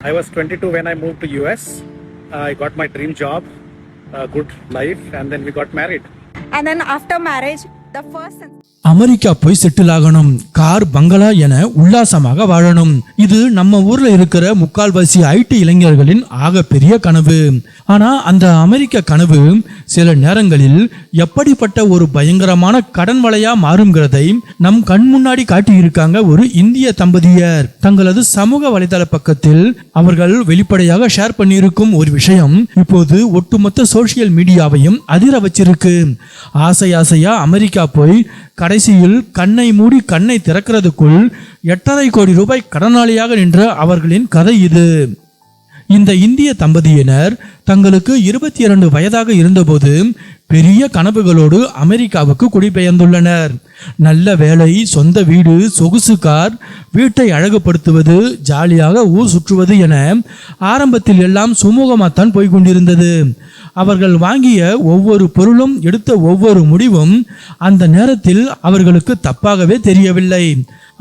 I was 22 when I moved to US. I got my dream job, a good life, and then we got married. And then after marriage, the first America போய் settle ஆகணும், car பங்களா என உல்லாசமாக வாழணும். இது நம்ம ஊர்ல இருக்கிற முக்கால்வாசி ஐடி இளைஞர்களின் ஆக பெரிய கனவு. ஆனா அந்த அமெரிக்க கனவு சில நேரங்களில் எப்படிப்பட்ட ஒரு பயங்கரமான கடன் வலையா மாறுங்கிறதை நம் கண் முன்னாடி காட்டியிருக்காங்க ஒரு இந்திய தம்பதியர். தங்களது சமூக வலைதள பக்கத்தில் அவர்கள் வெளிப்படையாக ஷேர் பண்ணியிருக்கும் ஒரு விஷயம் இப்போது ஒட்டுமொத்த சோசியல் மீடியாவையும் அதிர வச்சிருக்கு. ஆசையா அமெரிக்கா போய் கடைசியில் கண்ணை மூடி கண்ணை திறக்கிறதுக்குள் 8.5 கோடி ரூபாய் கடனாளியாக நின்ற அவர்களின் கதை இது. இந்த இந்திய தம்பதியினர் தங்களுக்கு 22 வயதாக இருந்தபோது பெரிய கனவுகளோடு அமெரிக்காவுக்கு குடிபெயர்ந்துள்ளனர். நல்ல வேலை, சொந்த வீடு, சொகுசு கார், வீட்டை அழகுபடுத்துவது, ஜாலியாக ஊர் சுற்றுவது என ஆரம்பத்தில் எல்லாம் சுமூகமாகத்தான் போய்கொண்டிருந்தது. அவர்கள் வாங்கிய ஒவ்வொரு பொருளும் எடுத்த ஒவ்வொரு முடிவும் அந்த நேரத்தில் அவர்களுக்கு தப்பாகவே தெரியவில்லை.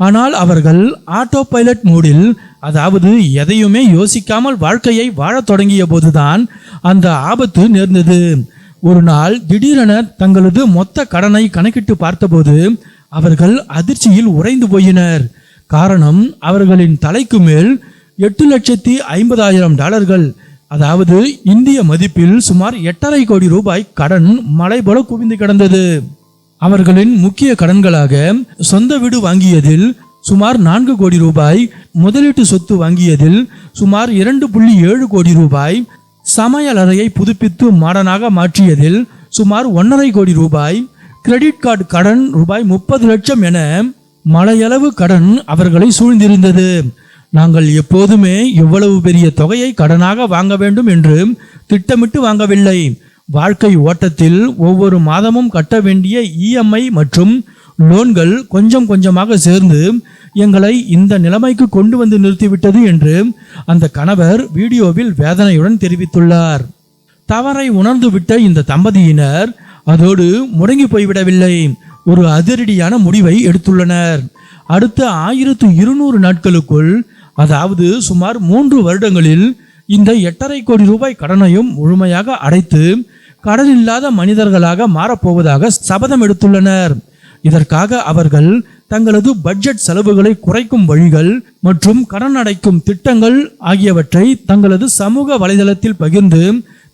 ஆனால் அவர்கள் ஆட்டோ பைலட் மோடில், அதாவது எதையுமே யோசிக்காமல் வாழ்க்கையை வாழத் தொடங்கிய போதுதான் அந்த ஆபத்து நேர்ந்தது. ஒரு நாள் திடீரென தங்களது மொத்த கடனை கணக்கிட்டு பார்த்தபோது அவர்கள் அதிர்ச்சியில் உறைந்து போயினர். காரணம், அவர்களின் தலைக்கு மேல் $8,50,000, அதாவது இந்திய மதிப்பில் சுமார் 8.5 கோடி ரூபாய் கடன் மலை போல குவிந்து கிடந்தது. அவர்களின் முக்கிய கடன்களாக சொந்த வீடு வாங்கியதில் சுமார் 4 கோடி ரூபாய், முதலீட்டு சொத்து வாங்கியதில் சுமார் 2.7 கோடி ரூபாய், சமையல் அறையை புதுப்பித்து மாடனாக மாற்றியதில் சுமார் 1.5 கோடி ரூபாய், கிரெடிட் கார்டு கடன் ரூபாய் 30 லட்சம் என மலையளவு கடன் அவர்களை சூழ்ந்திருந்தது. நாங்கள் எப்போதுமே இவ்வளவு பெரிய தொகையை கடனாக வாங்க வேண்டும் என்று திட்டமிட்டு வாங்கவில்லை. வாழ்க்கை ஓட்டத்தில் ஒவ்வொரு மாதமும் கட்ட வேண்டிய இஎம்ஐ மற்றும் லோன்கள் கொஞ்சம் கொஞ்சமாக சேர்ந்து எங்களை இந்த நிலைமைக்கு கொண்டு வந்து நிறுத்திவிட்டது என்று அந்த கணவர் வீடியோவில் வேதனையுடன் தெரிவித்துள்ளார். தவறை உணர்ந்து விட்ட இந்த தம்பதியினர் அதோடு முடங்கி போய்விடவில்லை. ஒரு அதிரடியான முடிவை எடுத்துள்ளனர். அடுத்த 1200 நாட்களுக்குள், அதாவது சுமார் 3 வருடங்களில் இந்த 8.5 கோடி ரூபாய் கடனையும் முழுமையாக அடைத்து கடன் இல்லாத மனிதர்களாக மாறப்போவதாக சபதம் எடுத்துள்ளனர். இதற்காக அவர்கள் தங்களது பட்ஜெட் செலவுகளை குறைக்கும் வழிகள் மற்றும் கடன் அடைக்கும் திட்டங்கள் ஆகியவற்றை தங்களது சமூக வலைதளத்தில் பகிர்ந்து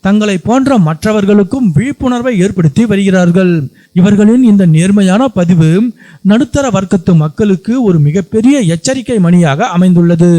தங்களை போன்ற மற்றவர்களுக்கும் விழிப்புணர்வை ஏற்படுத்தி வருகிறார்கள். இவர்களின் இந்த நேர்மையான பதிவு நடுத்தர வர்க்கத்து மக்களுக்கு ஒரு மிகப்பெரிய எச்சரிக்கை மணியாக அமைந்துள்ளது.